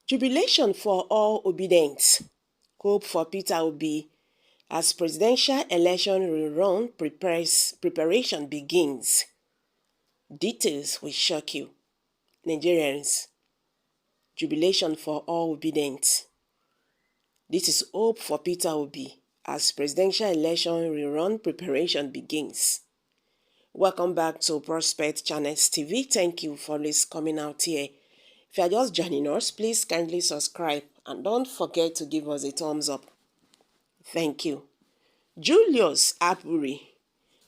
Jubilation for all obedience. Hope for Peter Obi as presidential election rerun preparation begins. Details will shock you. Nigerians. Jubilation for all obedience. This is hope for Peter Obi as presidential election rerun preparation begins. Welcome back to Prospect Channels TV. Thank you for always coming out here. If you are just joining us, please kindly subscribe and don't forget to give us a thumbs up. Thank you. Julius Aburi,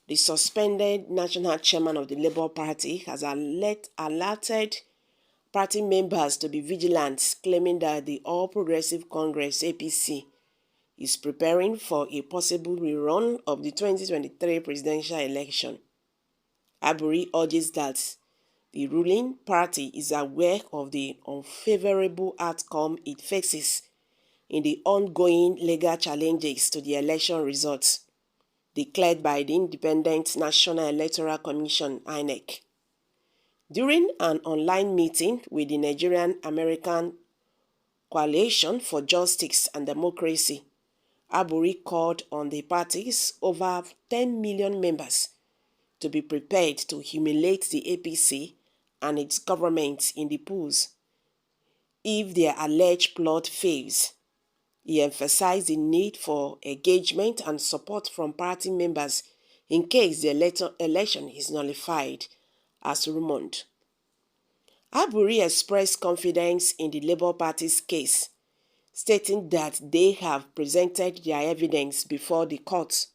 the suspended national chairman of the Labour Party, has alerted party members to be vigilant, claiming that the All Progressive Congress (APC) is preparing for a possible rerun of the 2023 presidential election. Aburi urges that the ruling party is aware of the unfavorable outcome it faces in the ongoing legal challenges to the election results declared by the Independent National Electoral Commission (INEC). During an online meeting with the Nigerian-American Coalition for Justice and Democracy, Aburi called on the party's over 10 million members to be prepared to humiliate the APC and its government in the polls if their alleged plot fails. He emphasized the need for engagement and support from party members in case the election is nullified, as rumored. Aburi expressed confidence in the Labour Party's case, stating that they have presented their evidence before the court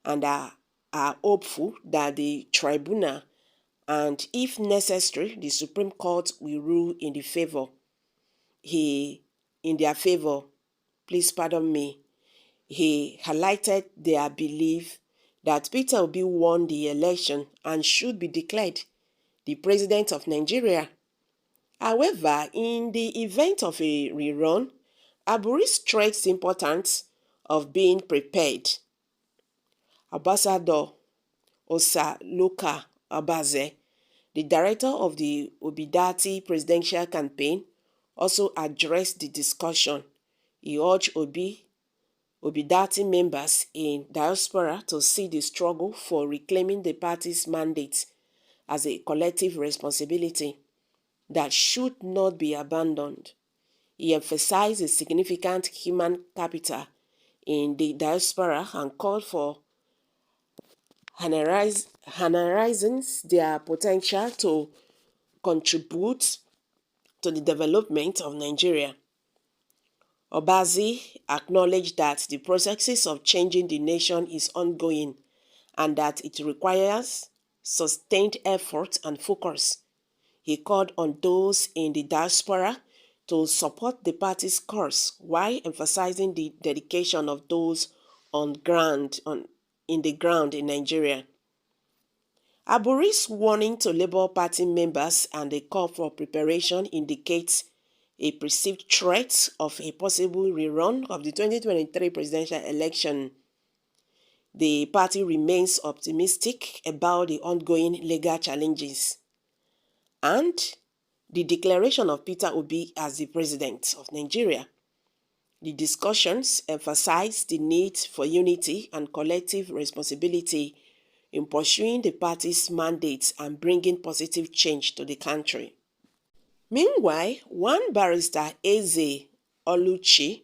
and are hopeful that the tribunal and, if necessary, the Supreme Court will rule in their favor. He highlighted their belief that Peter Obi won the election and should be declared the president of Nigeria. However, in the event of a rerun, Aburi stressed the importance of being prepared. Ambassador Osaloka Abaze, the director of the Obidati presidential campaign, also addressed the discussion. He urged Obidati members in diaspora to see the struggle for reclaiming the party's mandate as a collective responsibility that should not be abandoned. He emphasized the significant human capital in the diaspora and called for harnessing their potential to contribute to the development of Nigeria. Obazi acknowledged that the process of changing the nation is ongoing and that it requires sustained effort and focus. He called on those in the diaspora to support the party's course while emphasizing the dedication of those in the ground in Nigeria. Aburi's warning to Labour Party members and the call for preparation indicates a perceived threat of a possible rerun of the 2023 presidential election. The party remains optimistic about the ongoing legal challenges and the declaration of Peter Obi as the president of Nigeria. The discussions emphasize the need for unity and collective responsibility in pursuing the party's mandates and bringing positive change to the country. Meanwhile, one barrister, Eze Oluchi,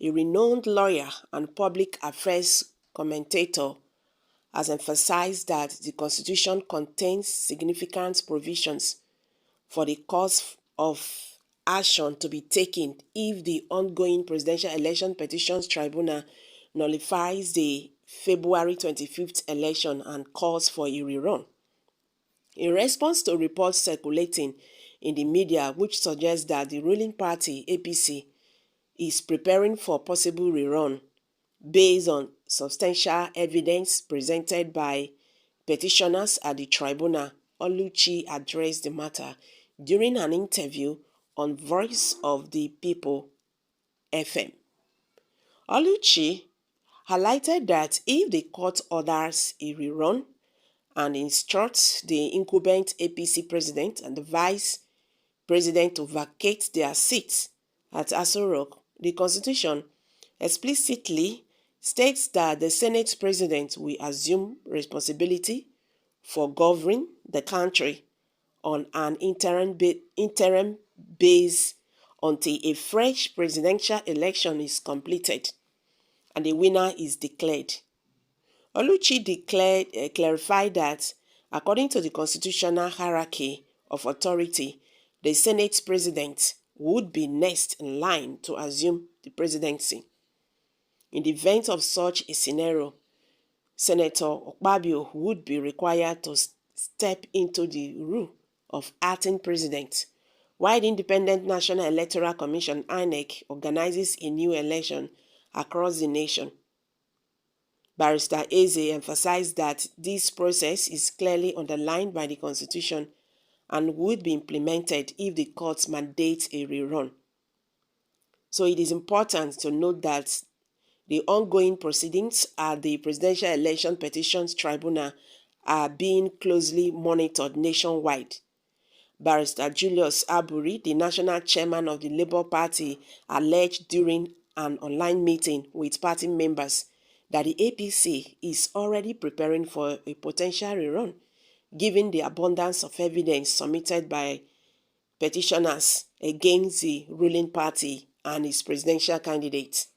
a renowned lawyer and public affairs commentator, has emphasized that the Constitution contains significant provisions for the course of action to be taken if the ongoing Presidential Election Petitions Tribunal nullifies the February 25th election and calls for a rerun. In response to reports circulating in the media which suggest that the ruling party, APC, is preparing for possible rerun based on substantial evidence presented by petitioners at the tribunal, Oluchi addressed the matter during an interview on Voice of the People FM. Oluchi highlighted that if the court orders a rerun and instructs the incumbent APC president and the vice president to vacate their seats, at Aso Rock, the Constitution explicitly states that the Senate President will assume responsibility for governing the country on an interim base until a fresh presidential election is completed and the winner is declared. Oluchi clarified that, according to the constitutional hierarchy of authority, the Senate President would be next in line to assume the presidency. In the event of such a scenario, Senator Okpabio would be required to step into the role of acting president, while the Independent National Electoral Commission (INEC) organizes a new election across the nation. Barrister Eze emphasized that this process is clearly underlined by the Constitution and would be implemented if the court mandates a rerun. So it is important to note that the ongoing proceedings at the Presidential Election Petitions Tribunal are being closely monitored nationwide. Barrister Julius Aburi, the national chairman of the Labour Party, alleged during an online meeting with party members that the APC is already preparing for a potential rerun, given the abundance of evidence submitted by petitioners against the ruling party and its presidential candidate.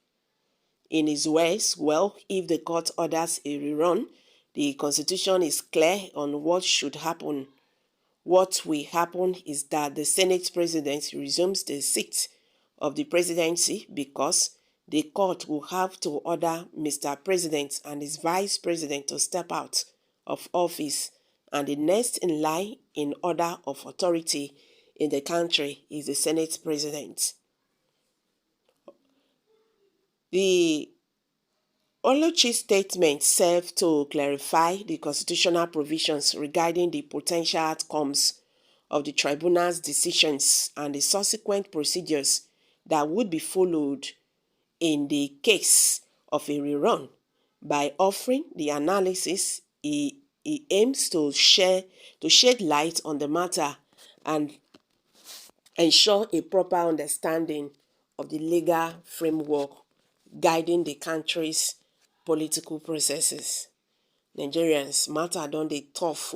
In his words, well, if the court orders a rerun, the Constitution is clear on what should happen. What will happen is that the Senate President resumes the seat of the presidency because the court will have to order Mr. President and his Vice President to step out of office, and the next in line in order of authority in the country is the Senate President. The Oluchi statement served to clarify the constitutional provisions regarding the potential outcomes of the tribunal's decisions and the subsequent procedures that would be followed in the case of a rerun. By offering the analysis, he aims to shed light on the matter and ensure a proper understanding of the legal framework guiding the country's political processes. Nigerians, matter don dey tough.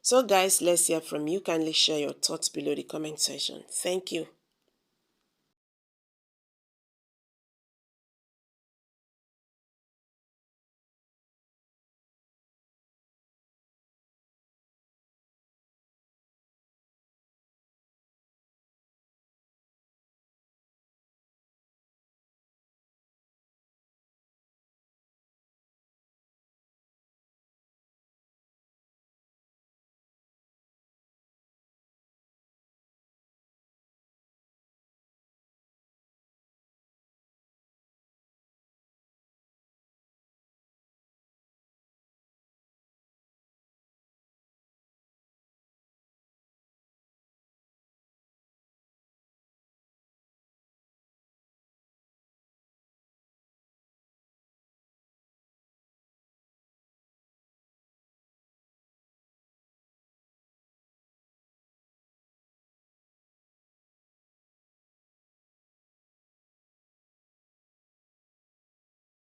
So guys, let's hear from you. Kindly share your thoughts below the comment section. Thank you.